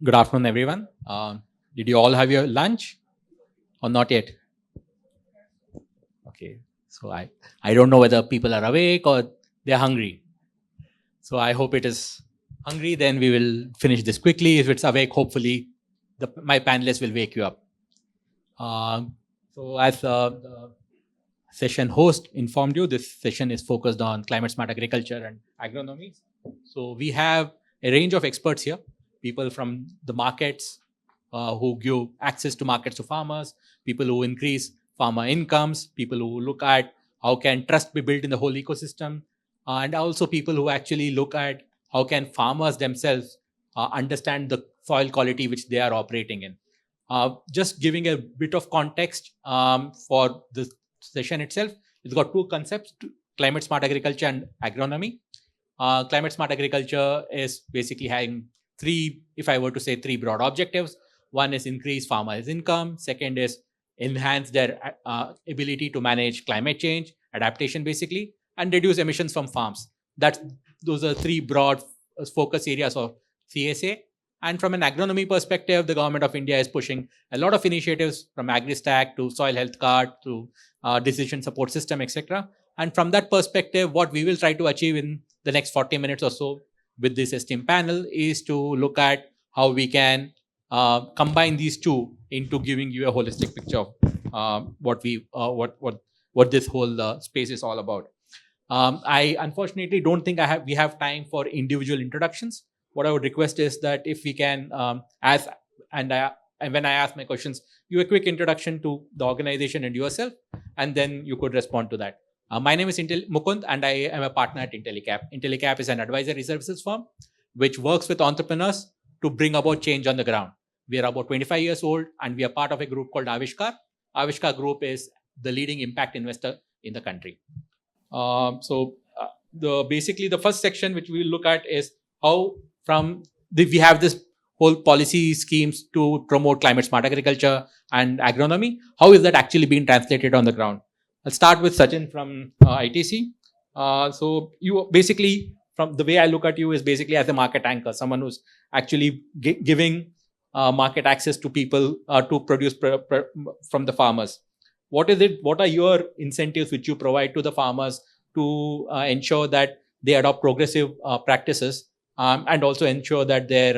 Good afternoon, everyone. Did you all have your lunch or not yet? Okay. So I don't know whether people are awake or they're hungry. So I hope it is hungry. Then we will finish this quickly. If it's awake, hopefully my panelists will wake you up. So as the session host informed you, this session is focused on climate smart agriculture and agronomy. So we have a range of experts here, people from the markets who give access to markets to farmers, people who increase farmer incomes, people who look at how can trust be built in the whole ecosystem, and also people who actually look at how can farmers themselves understand the soil quality which they are operating in. Just giving a bit of context for this session itself, it's got two concepts: climate smart agriculture and agronomy. Climate smart agriculture is basically having three, if I were to say, three broad objectives. One is increase farmers' income. Second is enhance their ability to manage climate change, adaptation basically, and reduce emissions from farms. Those are three broad focus areas of CSA. And from an agronomy perspective, the government of India is pushing a lot of initiatives from AgriStack to soil health card to decision support system, etc. And from that perspective, what we will try to achieve in the next 40 minutes or so with this esteemed panel is to look at how we can combine these two into giving you a holistic picture of what this whole space is all about. I unfortunately don't think we have time for individual introductions. What I would request is that if we can and when I ask my questions, give a quick introduction to the organization and yourself, and then you could respond to that. My name is Mukund, and I am a partner at Intellecap. Intellecap is an advisory services firm which works with entrepreneurs to bring about change on the ground. We are about 25 years old, and we are part of a group called Avishkar. Avishkar Group is the leading impact investor in the country. Basically the first section which we will look at is how we have this whole policy schemes to promote climate smart agriculture and agronomy. How is that actually being translated on the ground? I'll start with Sachin from ITC. So you basically, from the way I look at you, is basically as a market anchor, someone who's actually giving market access to people to produce from the farmers. What is it? What are your incentives which you provide to the farmers to ensure that they adopt progressive practices and also ensure that their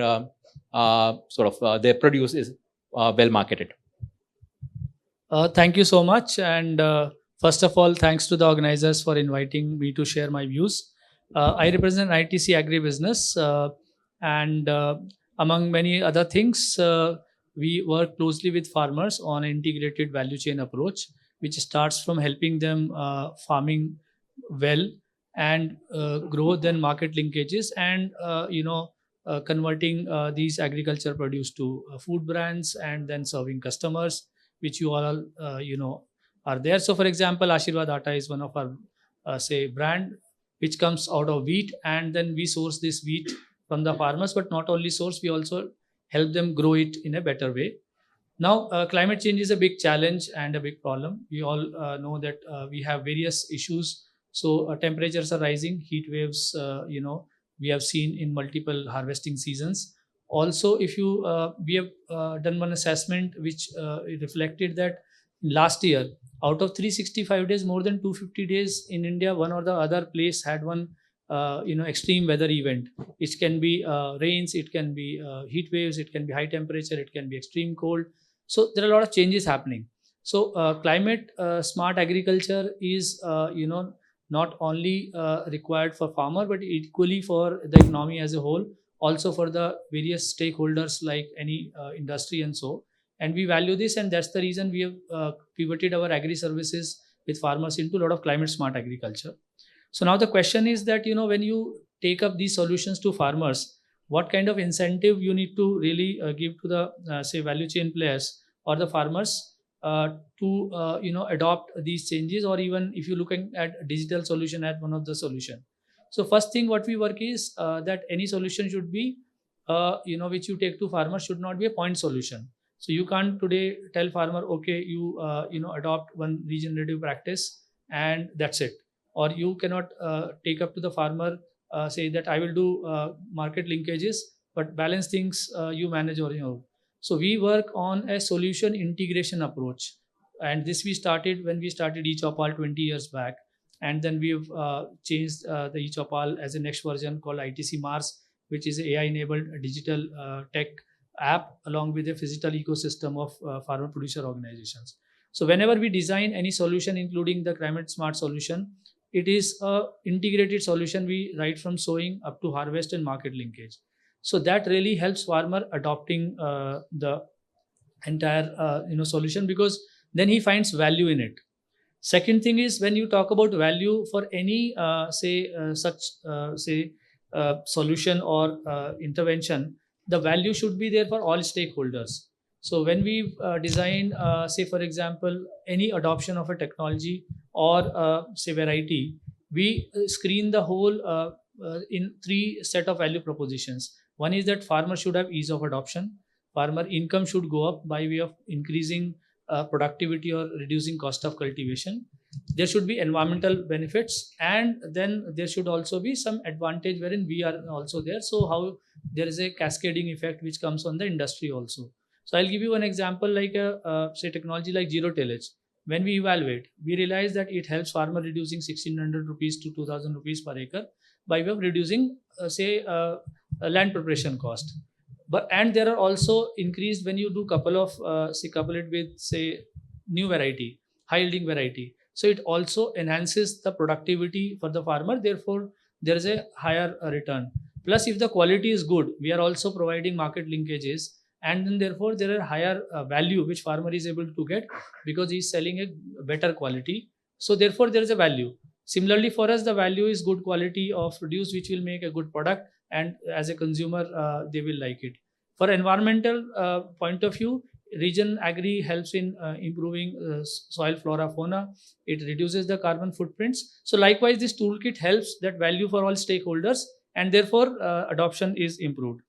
their produce is well marketed? Thank you so much. And first of all, thanks to the organizers for inviting me to share my views. I represent ITC Agribusiness, and among many other things, we work closely with farmers on an integrated value chain approach, which starts from helping them farming well and grow then market linkages and converting these agriculture produce to food brands and then serving customers, which you all are there. So for example, Ashirwad Atta is one of our say brand which comes out of wheat, and then we source this wheat from the farmers, but not only source, we also help them grow it in a better way. Now, climate change is a big challenge and a big problem. We all know that we have various issues. So temperatures are rising, heat waves, we have seen in multiple harvesting seasons. Also, if you we have done one assessment which reflected that last year, out of 365 days, more than 250 days in India, one or the other place had one extreme weather event. It can be rains, it can be heat waves, it can be high temperature, it can be extreme cold. So there are a lot of changes happening. So climate smart agriculture is not only required for farmer, but equally for the economy as a whole, also for the various stakeholders like any industry and so. And we value this, and that's the reason we have pivoted our agri services with farmers into a lot of climate smart agriculture. So now the question is that, when you take up these solutions to farmers, what kind of incentive you need to really give to the, say, value chain players or the farmers to, adopt these changes, or even if you're looking at digital solution as one of the solution. So first thing what we work is that any solution should be, which you take to farmers should not be a point solution. So you can't today tell farmer, okay, you adopt one regenerative practice and that's it. Or you cannot take up to the farmer, say that I will do market linkages, but balance things you manage on your own. So we work on a solution integration approach, and this we started when we started eChopal 20 years back, and then we've changed the eChopal as a next version called ITC Mars, which is an AI-enabled digital tech app along with a physical ecosystem of farmer producer organizations. So whenever we design any solution, including the climate smart solution, it is a integrated solution. We right from sowing up to harvest and market linkage. So that really helps farmer adopting the entire solution, because then he finds value in it. Second thing is, when you talk about value for any solution or intervention, the value should be there for all stakeholders. So when we design, say for example, any adoption of a technology or say variety, we screen the whole in three set of value propositions. One is that farmer should have ease of adoption. Farmer income should go up by way of increasing productivity or reducing cost of cultivation. There should be environmental benefits, and then there should also be some advantage wherein we are also there. So how there is a cascading effect which comes on the industry also. So I'll give you an example, like say technology like zero tillage. When we evaluate, we realize that it helps farmer reducing 1600 rupees to 2000 rupees per acre by way of reducing land preparation cost. But and there are also increased when you do couple of couple it with say new variety, high yielding variety. So it also enhances the productivity for the farmer. Therefore, there is a higher return. Plus, if the quality is good, we are also providing market linkages, and then therefore there are higher value which farmer is able to get because he is selling a better quality. So therefore, there is a value. Similarly, for us, the value is good quality of produce, which will make a good product, and as a consumer, they will like it. For environmental point of view, region agri helps in improving soil flora fauna. It reduces the carbon footprints. So likewise, this toolkit helps that value for all stakeholders, and therefore adoption is improved.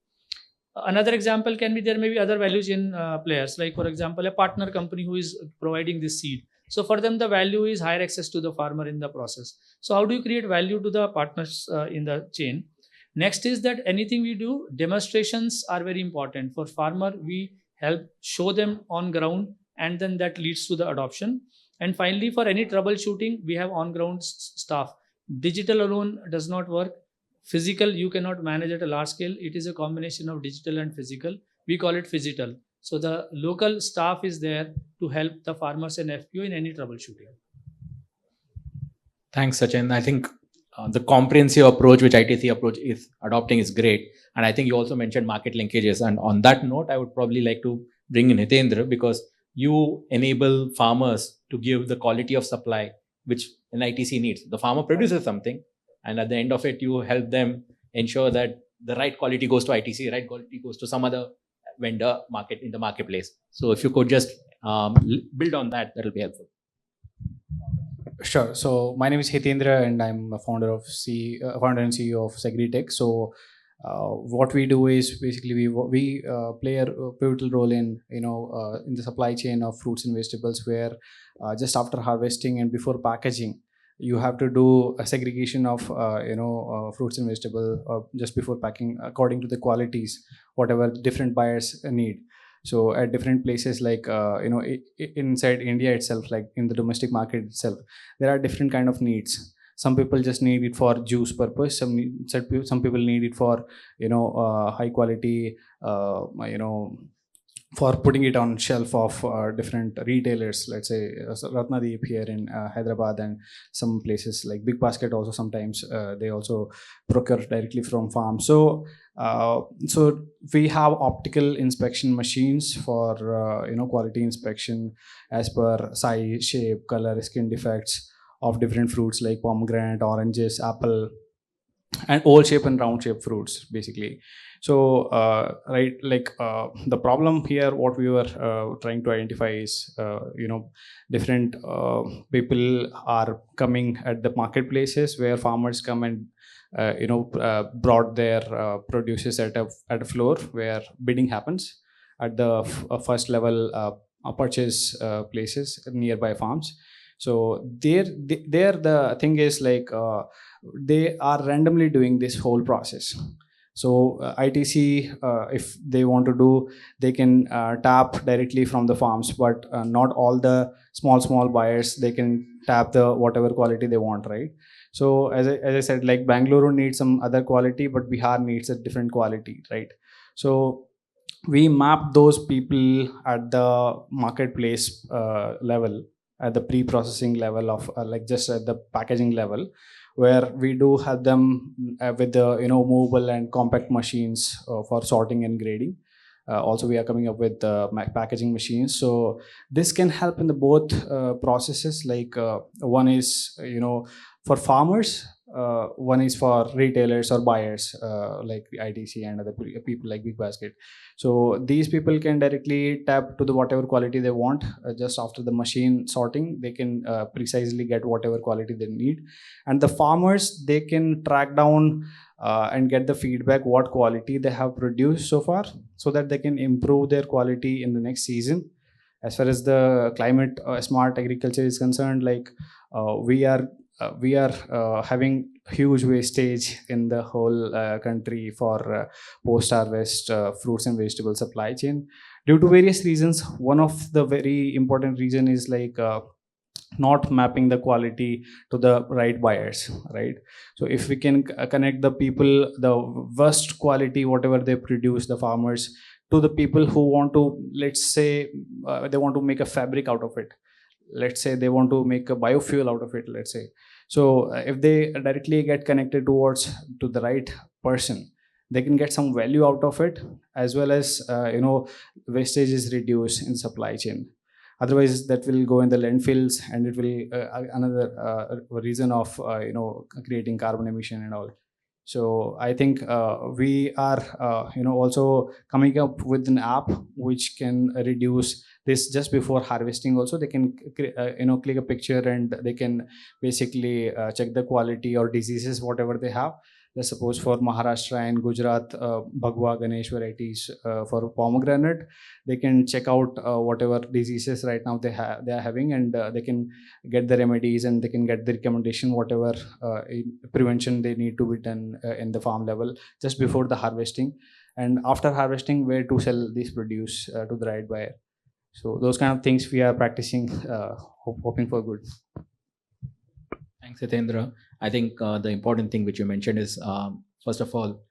Another example can be, there may be other values in players, like for example a partner company who is providing this seed. So for them the value is higher access to the farmer in the process. So how do you create value to the partners in the chain? Next is that anything we do, demonstrations are very important. For farmer, we help show them on ground, and then that leads to the adoption. And finally, for any troubleshooting, we have on ground staff. Digital alone does not work. Physical, you cannot manage at a large scale. It is a combination of digital and physical. We call it physical. So the local staff is there to help the farmers and FPO in any troubleshooting. Thanks, Sachin. I think the comprehensive approach which ITC approach is adopting is great. And I think you also mentioned market linkages. And on that note, I would probably like to bring in Hetendra, because you enable farmers to give the quality of supply which an ITC needs. The farmer produces something, and at the end of it, you help them ensure that the right quality goes to ITC, right quality goes to some other vendor market in the marketplace. So if you could just build on that, that will be helpful. Sure. So my name is Hetendra, and I'm a founder and CEO of SegriTech. So what we do is basically we play a pivotal role in in the supply chain of fruits and vegetables, where just after harvesting and before packaging, you have to do a segregation of fruits and vegetables just before packing according to the qualities whatever different buyers need. So at different places, like inside India itself, like in the domestic market itself, there are different kind of needs. Some people just need it for juice purpose. Some people need it for high quality for putting it on shelf of different retailers. Let's say Ratnadeep here in Hyderabad, and some places like Big Basket also sometimes they also procure directly from farms. So we have optical inspection machines for quality inspection as per size, shape, color, skin defects of different fruits like pomegranate, oranges, apple, and oval shape and round shape fruits basically. So the problem here, what we were trying to identify is different people are coming at the marketplaces where farmers come and brought their produces at a floor where bidding happens at the first level purchase places nearby farms. So there the thing is like they are randomly doing this whole process. So ITC, if they want to do, they can tap directly from the farms, but not all the small buyers, they can tap the whatever quality they want, right? So as I said, like Bangalore needs some other quality, but Bihar needs a different quality, right? So we map those people at the marketplace level, at the pre-processing level of like just at the packaging level, where we do help them with the movable and compact machines for sorting and grading. Also we are coming up with packaging machines, so this can help in the both processes. Like one is for farmers, one is for retailers or buyers, like ITC and other people like Big Basket. So these people can directly tap to the whatever quality they want. Just after the machine sorting, they can precisely get whatever quality they need. And the farmers, they can track down and get the feedback what quality they have produced so far, so that they can improve their quality in the next season. As far as the climate smart agriculture is concerned, like we are having huge wastage in the whole country for post harvest fruits and vegetable supply chain due to various reasons. One of the very important reason is like not mapping the quality to the right buyers, right? So if we can connect the people, the worst quality whatever they produce, the farmers, to the people who want to, let's say they want to make a fabric out of it, let's say they want to make a biofuel out of it, let's say. So if they directly get connected towards to the right person, they can get some value out of it, as well as wastage is reduced in supply chain. Otherwise that will go in the landfills, and it will another reason of creating carbon emission and all. So I think we are also coming up with an app which can reduce this just before harvesting. Also they can click a picture and they can basically check the quality or diseases whatever they have. Let's suppose for Maharashtra and Gujarat, Bhagwa Ganesh varieties for pomegranate, they can check out whatever diseases right now they are having, and they can get the remedies, and they can get the recommendation whatever prevention they need to be done in the farm level just before the harvesting, and after harvesting where to sell this produce to the right buyer. So those kind of things we are practicing, hoping for good. Thanks, Hetendra. I think the important thing which you mentioned is, first of all,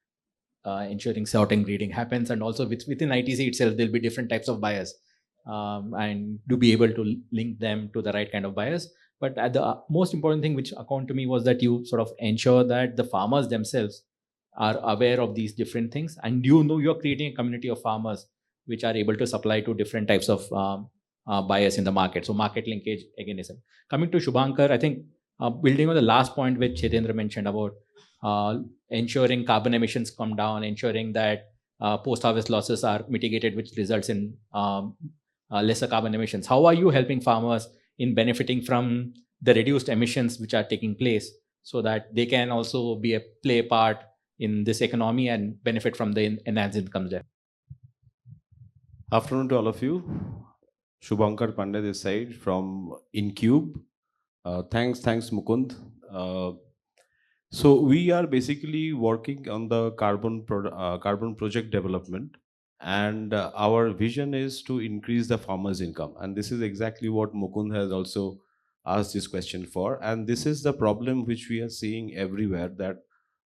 ensuring sorting, grading happens, and also within ITC itself, there'll be different types of buyers, and to be able to link them to the right kind of buyers. But the most important thing which account to me was that you sort of ensure that the farmers themselves are aware of these different things, and you're creating a community of farmers which are able to supply to different types of buyers in the market. So market linkage again is coming to Subhankar. I think building on the last point which Hetendra mentioned about ensuring carbon emissions come down, ensuring that post-harvest losses are mitigated, which results in lesser carbon emissions. How are you helping farmers in benefiting from the reduced emissions which are taking place, so that they can also play a part in this economy and benefit from the enhanced incomes there? Afternoon to all of you. Subhankar Pandey this side from Inqube. Thanks Mukund. So we are basically working on the carbon project development, and our vision is to increase the farmers' income. And this is exactly what Mukund has also asked this question for. And this is the problem which we are seeing everywhere, that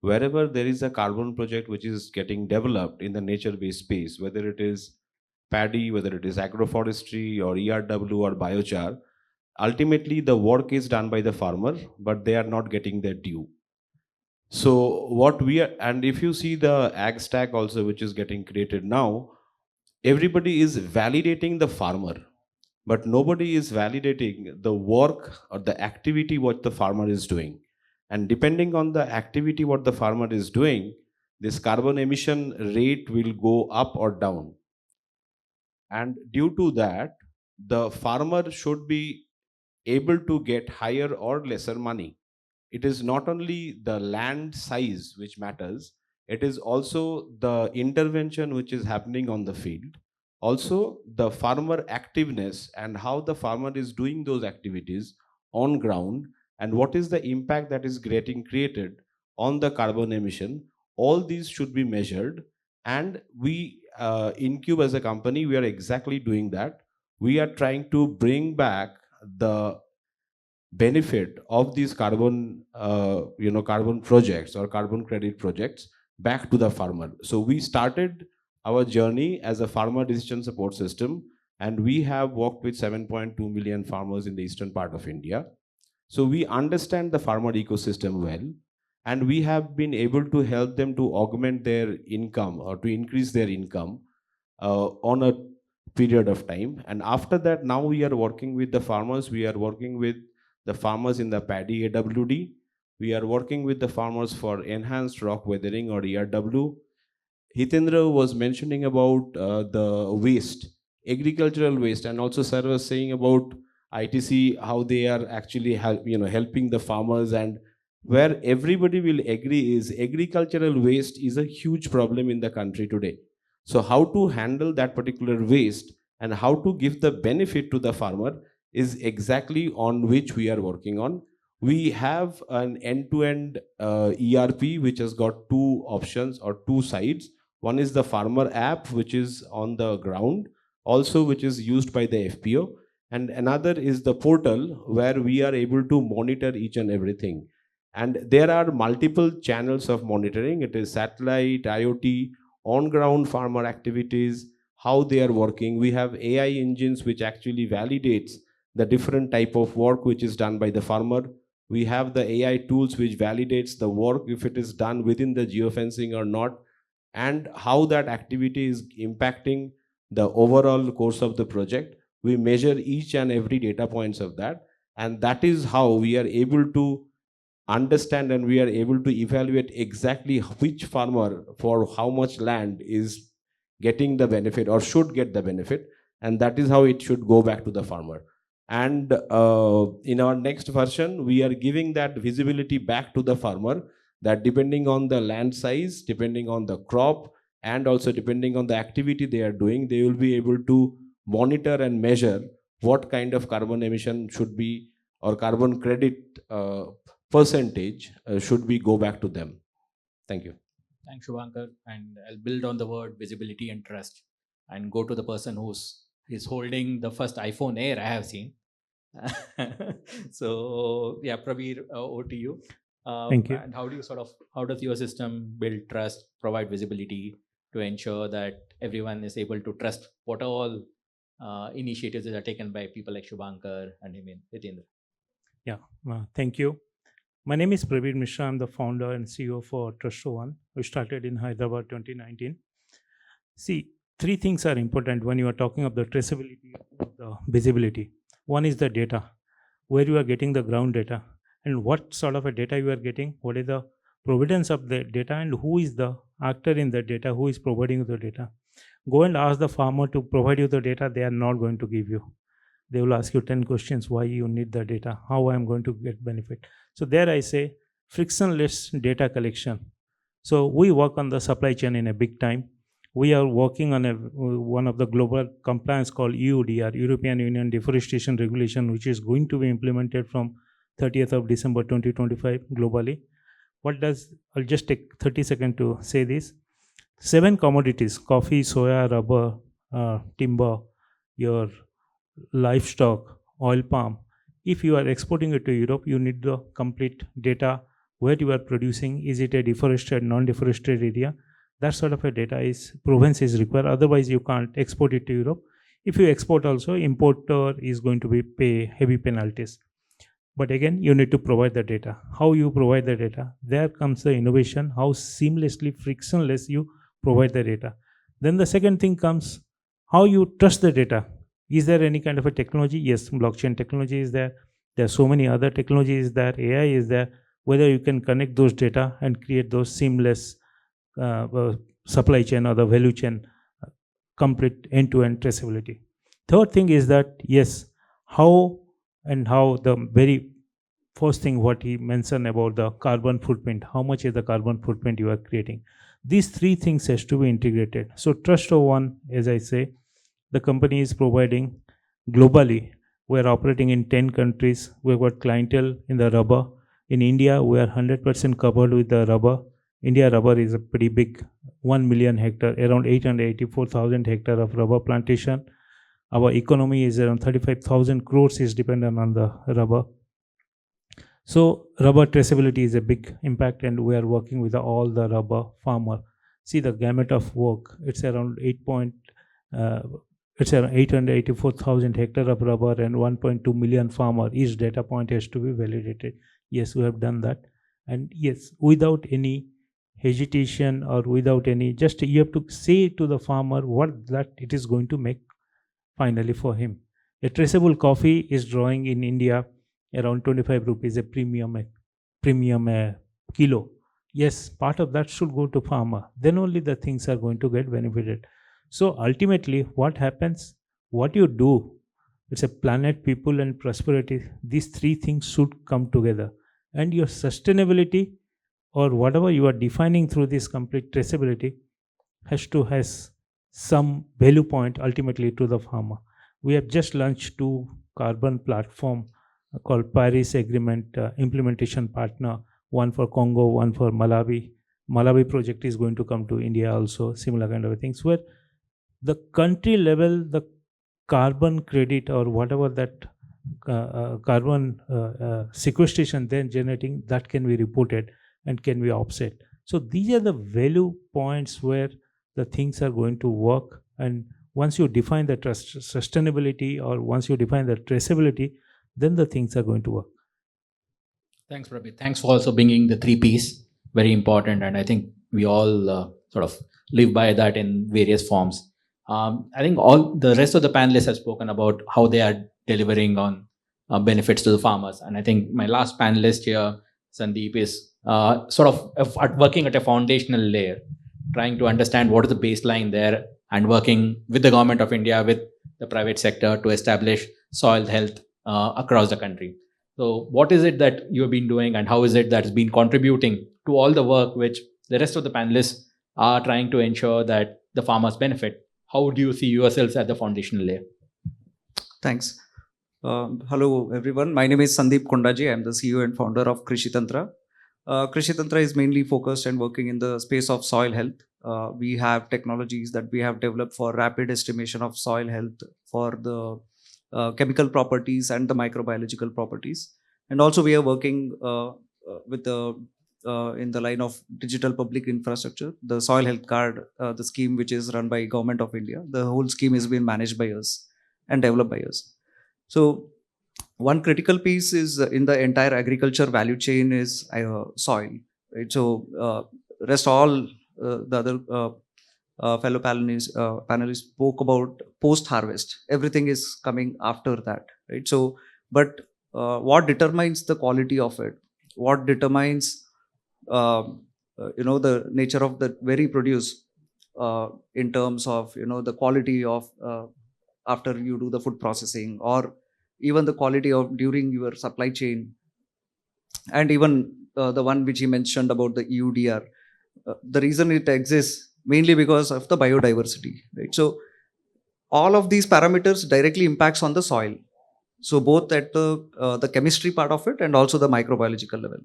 wherever there is a carbon project which is getting developed in the nature-based space, whether it is paddy, whether it is agroforestry or ERW or biochar, ultimately the work is done by the farmer, but they are not getting their due. So what we are, and if you see the ag stack also which is getting created now, everybody is validating the farmer, but nobody is validating the work or the activity what the farmer is doing. And depending on the activity what the farmer is doing, this carbon emission rate will go up or down. And due to that, the farmer should be able to get higher or lesser money. It is not only the land size which matters, it is also the intervention which is happening on the field, also the farmer activeness and how the farmer is doing those activities on ground, and what is the impact that is getting created on the carbon emission all these should be measured. And we, Inqube as a company, we are exactly doing that. We are trying to bring back the benefit of these carbon, carbon projects or carbon credit projects back to the farmer. So we started our journey as a farmer decision support system, and we have worked with 7.2 million farmers in the eastern part of India. So we understand the farmer ecosystem well, and we have been able to help them to augment their income or to increase their income on a period of time. And after that, now we are working with the farmers. We are working with the farmers in the paddy AWD. We are working with the farmers for enhanced rock weathering or ERW. Hetendra was mentioning about the waste, agricultural waste, and also sir was saying about ITC, how they are actually helping the farmers, and where everybody will agree is agricultural waste is a huge problem in the country today. So how to handle that particular waste and how to give the benefit to the farmer is exactly on which we are working on. We have an end-to-end ERP which has got two options or two sides. One is the farmer app, which is on the ground, also which is used by the FPO. And another is the portal where we are able to monitor each and everything. And there are multiple channels of monitoring. It is satellite, IoT, on-ground farmer activities, how they are working. We have AI engines which actually validates the different type of work which is done by the farmer. We have the AI tools which validates the work if it is done within the geofencing or not, and how that activity is impacting the overall course of the project. We measure each and every data points of that, and that is how we are able to understand and we are able to evaluate exactly which farmer for how much land is getting the benefit or should get the benefit, and that is how it should go back to the farmer. And in our next version, we are giving that visibility back to the farmer, that depending on the land size, depending on the crop, and also depending on the activity they are doing, they will be able to monitor and measure what kind of carbon emission should be, or carbon credit percentage should be go back to them. Thank you. Thanks, Subhankar. And I'll build on the word visibility and trust and go to the person who's holding the first iPhone Air I have seen. So yeah, Prabir, over to you. Thank you. And how does your system build trust, provide visibility to ensure that everyone is able to trust what all initiatives that are taken by people like Subhankar and Hetendra? Yeah, thank you. My name is Prabir Mishra. I'm the founder and CEO for Trust01. We started in Hyderabad 2019. See, three things are important when you are talking of the traceability of the visibility. One is the data, where you are getting the ground data, and what sort of a data you are getting, what is the provenance of the data, and who is the actor in the data, who is providing the data. Go and ask the farmer to provide you the data, they are not going to give you. They will ask you 10 questions, why you need the data, how I am going to get benefit. So there I say frictionless data collection. So we work on the supply chain in a big time. We are working on one of the global compliance called EUDR, European Union Deforestation Regulation, which is going to be implemented from 30th of December 2025 globally. I'll just take 30 seconds to say this. 7 commodities, coffee, soya, rubber, timber, your livestock, oil palm. If you are exporting it to Europe, you need the complete data, where you are producing, is it a deforested, non-deforested area. That sort of a data provenance is required. Otherwise, you can't export it to Europe. If you export also, importer is going to pay heavy penalties. But again, you need to provide the data. How you provide the data? There comes the innovation, how seamlessly, frictionless you provide the data. Then the second thing comes, how you trust the data. Is there any kind of a technology? Yes, blockchain technology is there. There are so many other technologies there. AI is there. Whether you can connect those data and create those seamless supply chain or the value chain, complete end-to-end traceability. Third thing is that, yes, how the very first thing what he mentioned about the carbon footprint, how much is the carbon footprint you are creating. These three things has to be integrated. So Trust01, as I say, the company is providing globally. We are operating in 10 countries. We've got clientele in the rubber. In India, we are 100% covered with the rubber. India rubber is a pretty big 1 million hectare, around 884,000 hectare of rubber plantation. Our economy is around 35,000 crores is dependent on the rubber. So rubber traceability is a big impact, and we are working with all the rubber farmer. See the gamut of work. It's around 884,000 hectare of rubber and 1.2 million farmer. Each data point has to be validated. Yes, we have done that, and yes, without any hesitation or without any, just you have to say to the farmer what that it is going to make finally for him. A traceable coffee is drawing in India around 25 rupees a premium kilo. Yes, part of that should go to farmer. Then only the things are going to get benefited. So ultimately, what happens? What you do? It's a planet, people, and prosperity. These three things should come together, and your sustainability or whatever you are defining through this complete traceability has some value point ultimately to the farmer. We have just launched 2 carbon platform called Paris Agreement implementation partner, one for Congo, one for Malawi. Malawi project is going to come to India also, similar kind of things, where the country level, the carbon credit or whatever that carbon sequestration then generating, that can be reported and can be offset. So these are the value points where the things are going to work. And once you define the sustainability or once you define the traceability, then the things are going to work. Thanks, Prabir. Thanks for also bringing the 3 Ps. Very important. And I think we all sort of live by that in various forms. I think all the rest of the panelists have spoken about how they are delivering on benefits to the farmers. And I think my last panelist here, Sandeep, is sort of working at a foundational layer, trying to understand what is the baseline there and working with the government of India, with the private sector to establish soil health across the country. So what is it that you have been doing, and how is it that's been contributing to all the work which the rest of the panelists are trying to ensure that the farmers benefit? How do you see yourselves at the foundational layer? Thanks. Hello, everyone. My name is Sandeep Kondaji. I'm the CEO and founder of Krishitantra. Krishitantra is mainly focused and working in the space of soil health. We have technologies that we have developed for rapid estimation of soil health, for the chemical properties and the microbiological properties. And also we are working with the in the line of digital public infrastructure, the soil health card, the scheme which is run by Government of India. The whole scheme is being managed by us and developed by us. So one critical piece is in the entire agriculture value chain is soil. Right? So rest all the other fellow panelists spoke about post-harvest. Everything is coming after that, right? So, but what determines the quality of it? What determines, the nature of the very produce in terms of, the quality of after you do the food processing, or even the quality of during your supply chain, and even the one which he mentioned about the EUDR. The reason it exists mainly because of the biodiversity, right? So all of these parameters directly impacts on the soil. So both at the chemistry part of it and also the microbiological level.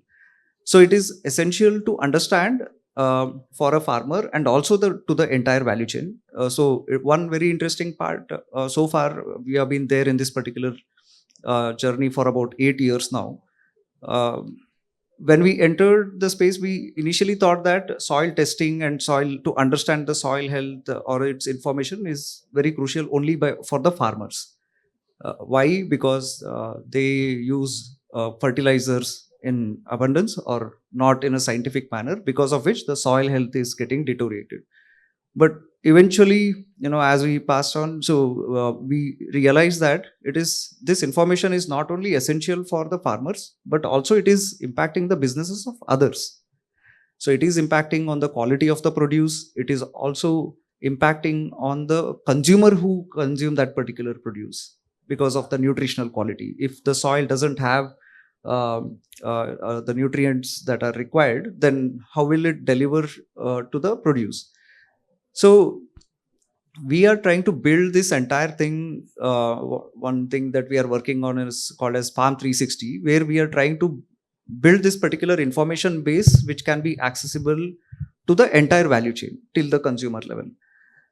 So it is essential to understand for a farmer and also to the entire value chain. So one very interesting part, so far we have been there in this particular journey for about 8 years now. When we entered the space, we initially thought that soil testing and soil to understand the soil health or its information is very crucial only for the farmers. Why? Because they use fertilizers in abundance or not in a scientific manner, because of which the soil health is getting deteriorated. But eventually, as we passed on, so we realized that this information is not only essential for the farmers, but also it is impacting the businesses of others. So it is impacting on the quality of the produce. It is also impacting on the consumer who consume that particular produce because of the nutritional quality. If the soil doesn't have the nutrients that are required, then how will it deliver to the produce? So we are trying to build this entire thing. One thing that we are working on is called as Farm 360, where we are trying to build this particular information base which can be accessible to the entire value chain till the consumer level.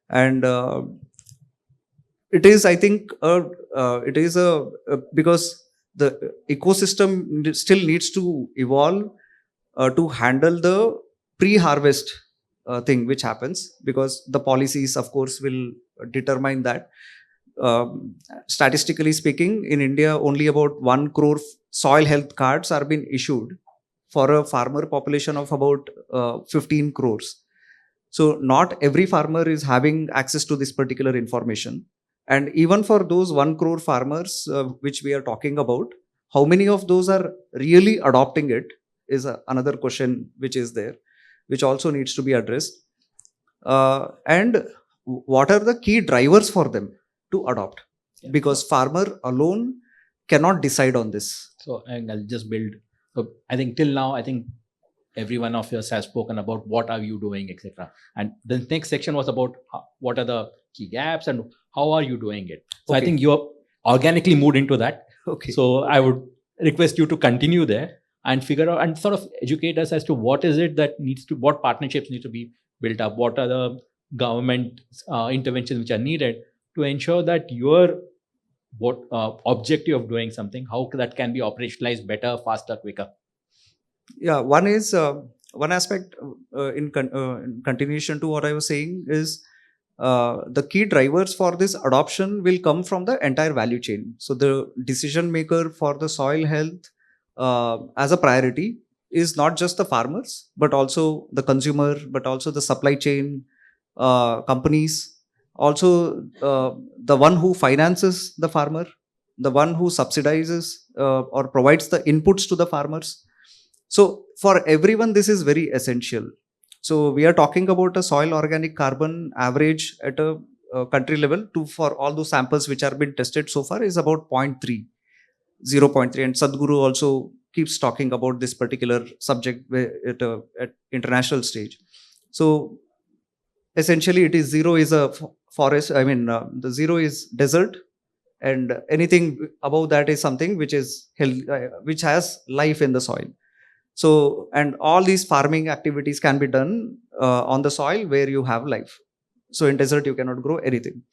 And it is, I think, because the ecosystem still needs to evolve to handle the pre-harvest thing which happens, because the policies, of course, will determine that. Statistically speaking, in India, only about 1 crore soil health cards are being issued for a farmer population of about 15 crores. So not every farmer is having access to this particular information. And even for those 1 crore farmers which we are talking about, how many of those are really adopting it is another question which is there, which also needs to be addressed. And what are the key drivers for them to adopt? Because farmer alone cannot decide on this. So I'll just build. So I think till now, I think every one of us has spoken about what are you doing, etc. And the next section was about what are the key gaps and how are you doing it. So I think you have organically moved into that. Okay. So I would request you to continue there and figure out and sort of educate us as to what is it that needs to, what partnerships need to be built up, what are the government interventions which are needed to ensure that your objective of doing something, how that can be operationalized better, faster, quicker. Yeah, one is one aspect in continuation to what I was saying is the key drivers for this adoption will come from the entire value chain. So the decision maker for the soil health as a priority is not just the farmers, but also the consumer, but also the supply chain companies, also the one who finances the farmer, the one who subsidizes or provides the inputs to the farmers. So for everyone, this is very essential. So we are talking about a soil organic carbon average at a country level for all those samples which are been tested so far is about 0.3. And Sadhguru also keeps talking about this particular subject at international stage. So essentially it is 0 is a forest. The 0 is desert, and anything above that is something which is which has life in the soil. So, and all these farming activities can be done on the soil where you have life. So in desert, you cannot grow anything.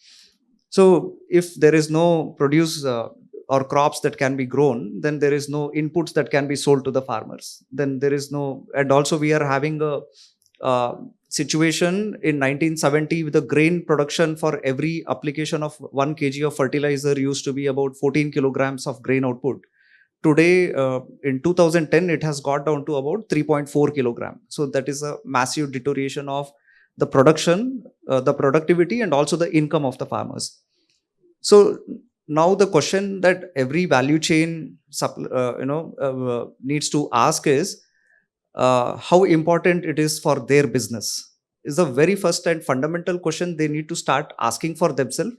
So if there is no produce or crops that can be grown, then there is no inputs that can be sold to the farmers. Then there is no, and also we are having a situation in 1970 with the grain production for every application of 1 kg of fertilizer used to be about 14 kilograms of grain output. Today, in 2010, it has got down to about 3.4 kilogram. So that is a massive deterioration of the production, the productivity, and also the income of the farmers. So now the question that every value chain needs to ask is how important it is for their business. Is the very first and fundamental question they need to start asking for themselves,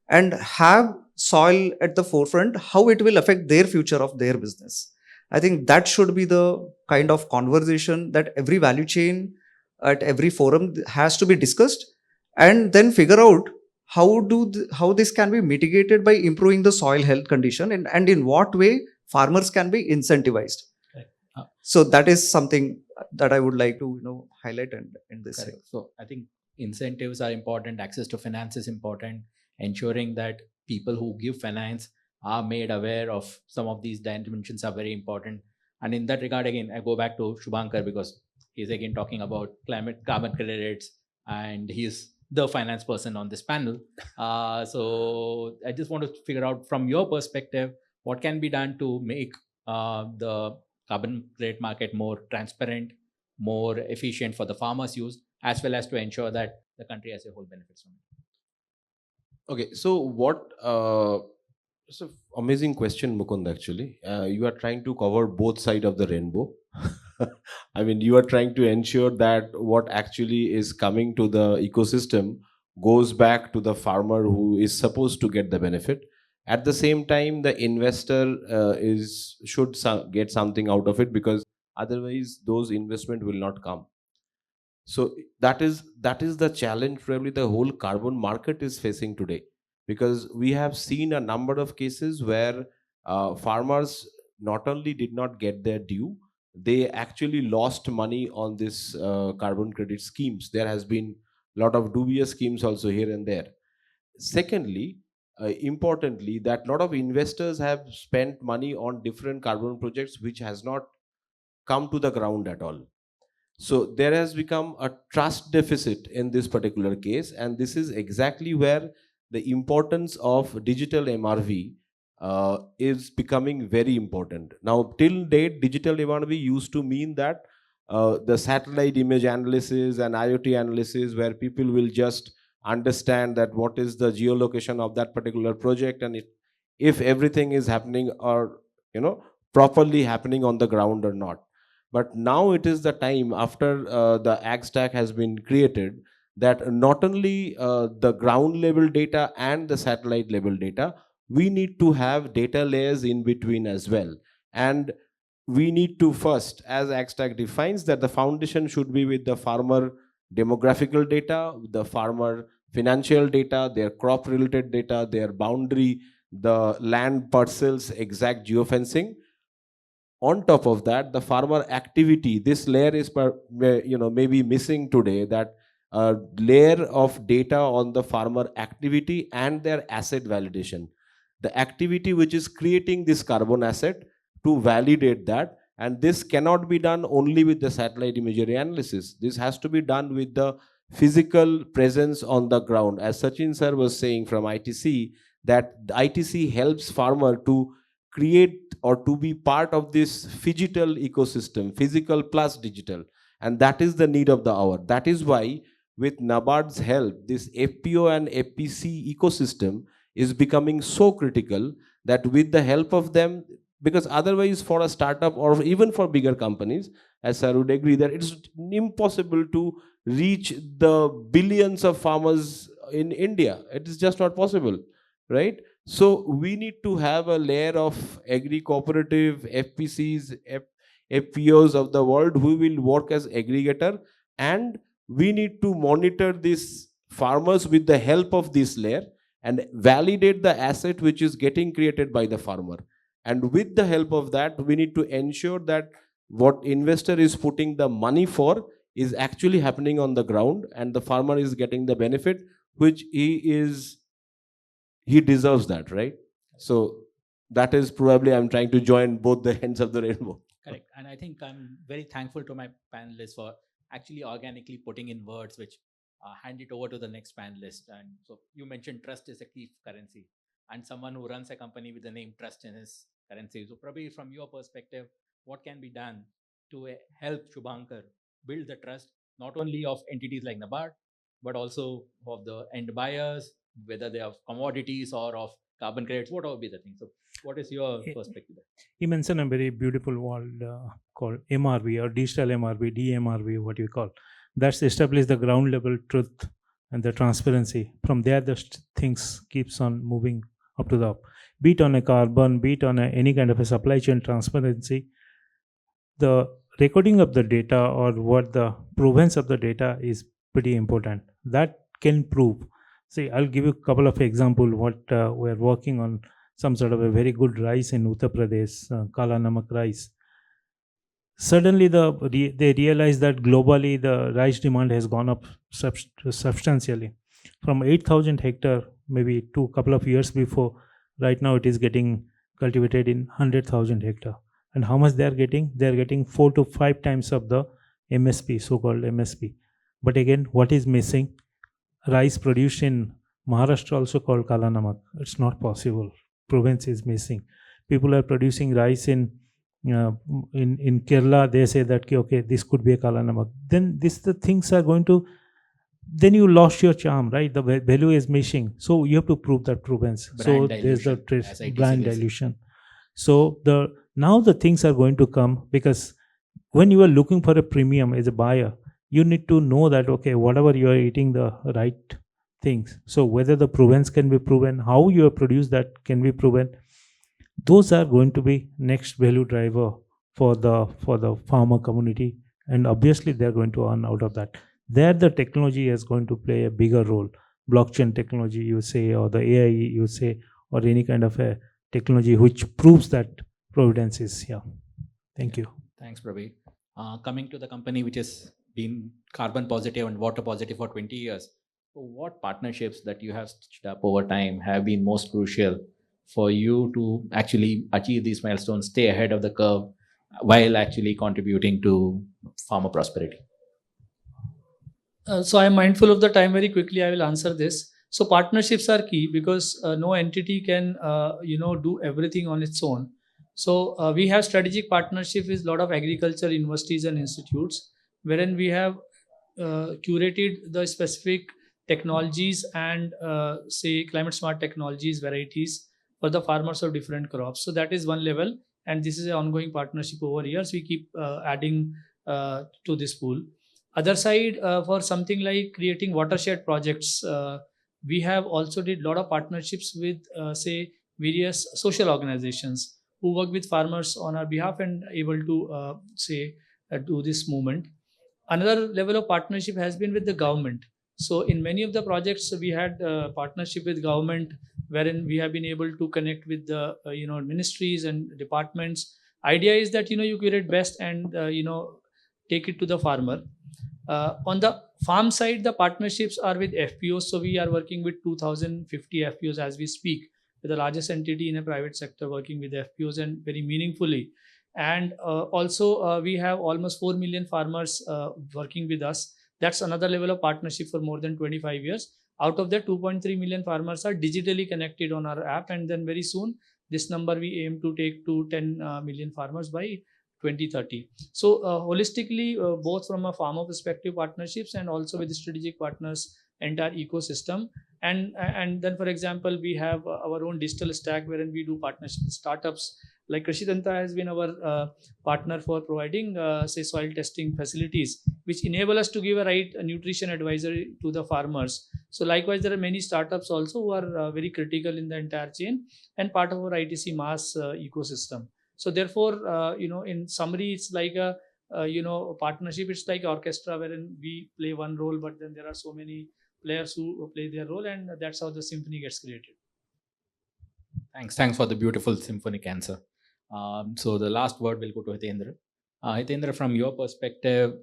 and have soil at the forefront, how it will affect their future of their business. I think that should be the kind of conversation that every value chain at every forum has to be discussed, and then figure out how this can be mitigated by improving the soil health condition, and in what way farmers can be incentivized. So that is something that I would like to highlight in this. Correct. So I think incentives are important, access to finance is important, ensuring that people who give finance are made aware of some of these dimensions are very important. And in that regard, again, I go back to Subhankar because he's again talking about carbon credits, and he's the finance person on this panel. So I just want to figure out from your perspective, what can be done to make the carbon credit market more transparent, more efficient for the farmers' use, as well as to ensure that the country as a whole benefits from it. Okay, so it's an amazing question, Mukund, actually. You are trying to cover both sides of the rainbow. I mean, you are trying to ensure that what actually is coming to the ecosystem goes back to the farmer who is supposed to get the benefit. At the same time, the investor should get something out of it, because otherwise those investment will not come. So that is the challenge probably the whole carbon market is facing today, because we have seen a number of cases where farmers not only did not get their due, they actually lost money on this carbon credit schemes. There has been a lot of dubious schemes also here and there. Secondly, importantly, that lot of investors have spent money on different carbon projects which has not come to the ground at all. So there has become a trust deficit in this particular case, and this is exactly where the importance of digital MRV is becoming very important. Now, till date, digital MRV used to mean that the satellite image analysis and IoT analysis, where people will just understand that what is the geolocation of that particular project, and if everything is happening or properly happening on the ground or not. But now it is the time, after the ag stack has been created, that not only the ground level data and the satellite level data, we need to have data layers in between as well. And we need to first, as ag stack defines, that the foundation should be with the farmer demographical data, the farmer financial data, their crop related data, their boundary, the land parcels, exact geofencing. On top of that, the farmer activity, this layer is maybe missing today, that layer of data on the farmer activity and their asset validation. The activity which is creating this carbon asset, to validate that, and this cannot be done only with the satellite imagery analysis. This has to be done with the physical presence on the ground. As Sachin sir was saying from ITC, that the ITC helps farmer to create or to be part of this phygital ecosystem, physical plus digital. And that is the need of the hour. That is why, with NABARD's help, this FPO and FPC ecosystem is becoming so critical, that with the help of them, because otherwise for a startup or even for bigger companies, as Sir would agree, that it's impossible to reach the billions of farmers in India. It is just not possible, right? So we need to have a layer of agri-cooperative, FPCs, FPOs of the world who will work as aggregator, and we need to monitor these farmers with the help of this layer and validate the asset which is getting created by the farmer. And with the help of that, we need to ensure that what investor is putting the money for is actually happening on the ground, and the farmer is getting the benefit which he deserves that, right? So that is probably, I'm trying to join both the ends of the rainbow. Correct. And I think I'm very thankful to my panelists for actually organically putting in words which hand it over to the next panelist. And so you mentioned trust is a key currency, and someone who runs a company with the name trust in his currency. So probably from your perspective, what can be done to help Subhankar build the trust, not only of entities like NABARD, but also of the end buyers, whether they have commodities or of carbon credits, what would be the thing? So what is your perspective? You mentioned a very beautiful word called MRV, or digital MRV, DMRV, what you call. That's established the ground level truth and the transparency. From there, the things keeps on moving up to the up. Be it on a carbon, be it on any kind of a supply chain transparency, the recording of the data or what the provenance of the data is pretty important. That can prove. See, I'll give you a couple of examples. What we're working on, some sort of a very good rice in Uttar Pradesh, Kala Namak rice. Suddenly, they realized that globally the rice demand has gone up substantially, from 8,000 hectare maybe to a couple of years before. Right now, it is getting cultivated in 100,000 hectare. And how much they are getting? They are getting 4 to 5 times of the MSP, so-called MSP. But again, what is missing? Rice produced in Maharashtra, also called Kala Namak. It's not possible. Province is missing. People are producing rice in Kerala. They say that okay, this could be a Kala Namak. Then the things are going to. Then you lost your charm, right? The value is missing. So you have to prove that province. So there's the brand dilution. So now the things are going to come, because when you are looking for a premium as a buyer, you need to know that, okay, whatever you are eating, the right things. So whether the provenance can be proven, how you have produced that can be proven, those are going to be next value driver for the farmer community. And obviously they're going to earn out of that. There the technology is going to play a bigger role. Blockchain technology, you say, or the AI, you say, or any kind of a technology which proves that providence is. Yeah. Thank you. Thanks, Prabir. Coming to the company which has been carbon positive and water positive for 20 years, so what partnerships that you have stitched up over time have been most crucial for you to actually achieve these milestones, stay ahead of the curve while actually contributing to farmer prosperity? So I'm mindful of the time. Very quickly, I will answer this. So partnerships are key because no entity can do everything on its own. So we have strategic partnership with a lot of agriculture universities and institutes, wherein we have curated the specific technologies and say climate smart technologies varieties for the farmers of different crops. So that is one level, and this is an ongoing partnership over years. We keep adding to this pool. Other side, for something like creating watershed projects, we have also did a lot of partnerships with say various social organizations who work with farmers on our behalf and able to do this movement. Another level of partnership has been with the government. So in many of the projects we had partnership with government, wherein we have been able to connect with the ministries and departments. Idea is that you curate best and take it to the farmer. On the farm side, the partnerships are with FPOs. So we are working with 2050 FPOs as we speak. We're the largest entity in a private sector working with FPOs and very meaningfully. And also we have almost 4 million farmers working with us. That's another level of partnership for more than 25 years. Out of that, 2.3 million farmers are digitally connected on our app. And then very soon, this number we aim to take to 10 million farmers by 2030. So holistically, both from a farmer perspective partnerships and also with the strategic partners, entire ecosystem. And then, for example, we have our own digital stack wherein we do partnerships with startups. Like Krishitantra has been our partner for providing, say, soil testing facilities, which enable us to give a right nutrition advisory to the farmers. So likewise, there are many startups also who are very critical in the entire chain and part of our ITC mass ecosystem. So therefore, in summary, it's like a partnership. It's like orchestra wherein we play one role, but then there are so many players who play their role, and that's how the symphony gets created. Thanks for the beautiful symphonic answer. So the last word will go to Hetendra. Hetendra, from your perspective,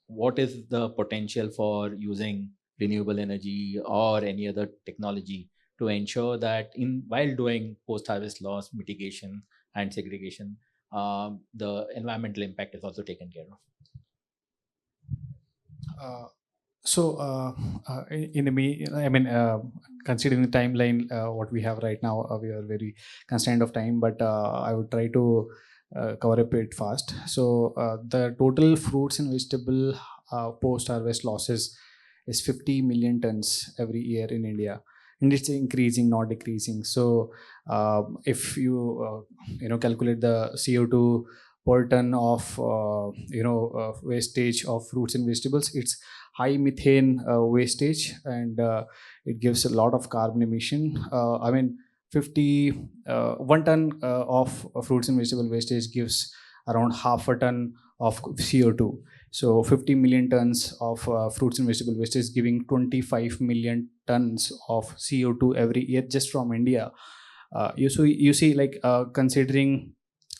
what is the potential for using renewable energy or any other technology to ensure that while doing post-harvest loss mitigation and segregation, the environmental impact is also taken care of? Considering the timeline, what we have right now, we are very constrained of time, but I would try to cover up it fast. So the total fruits and vegetable post-harvest losses is 50 million tons every year in India, and it's increasing, not decreasing. So if you calculate the CO2 per ton of wastage of fruits and vegetables, it's high methane wastage, and it gives a lot of carbon emission. 1 ton of fruits and vegetable wastage gives around half a ton of CO2. So 50 million tons of fruits and vegetable wastage giving 25 million tons of CO2 every year just from India. You see, like considering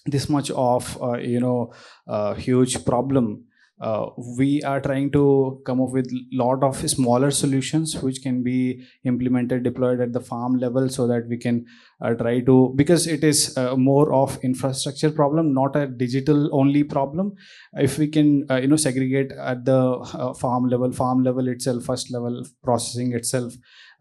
this much of huge problem, we are trying to come up with lot of smaller solutions which can be implemented, deployed at the farm level, so that we can try to, because it is more of infrastructure problem, not a digital only problem. If we can segregate at the farm level itself, first level processing itself,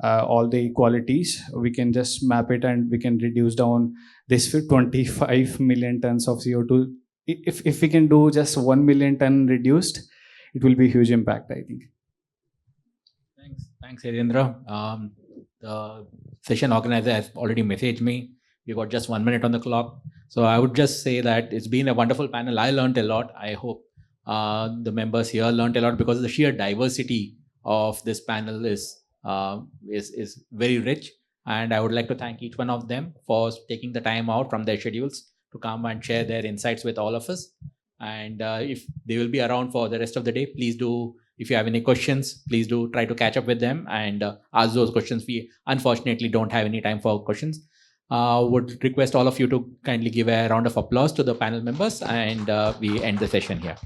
all the qualities, we can just map it and we can reduce down this 25 million tons of CO2. If we can do just 1 million ton reduced, it will be a huge impact, I think. Thanks, Hetendra. The session organizer has already messaged me. We got just 1 minute on the clock. So I would just say that it's been a wonderful panel. I learned a lot. I hope the members here learned a lot, because the sheer diversity of this panel is very rich. And I would like to thank each one of them for taking the time out from their schedules to come and share their insights with all of us. And if they will be around for the rest of the day, please do, if you have any questions, please do try to catch up with them and ask those questions. We unfortunately don't have any time for questions. Would request all of you to kindly give a round of applause to the panel members, and we end the session here.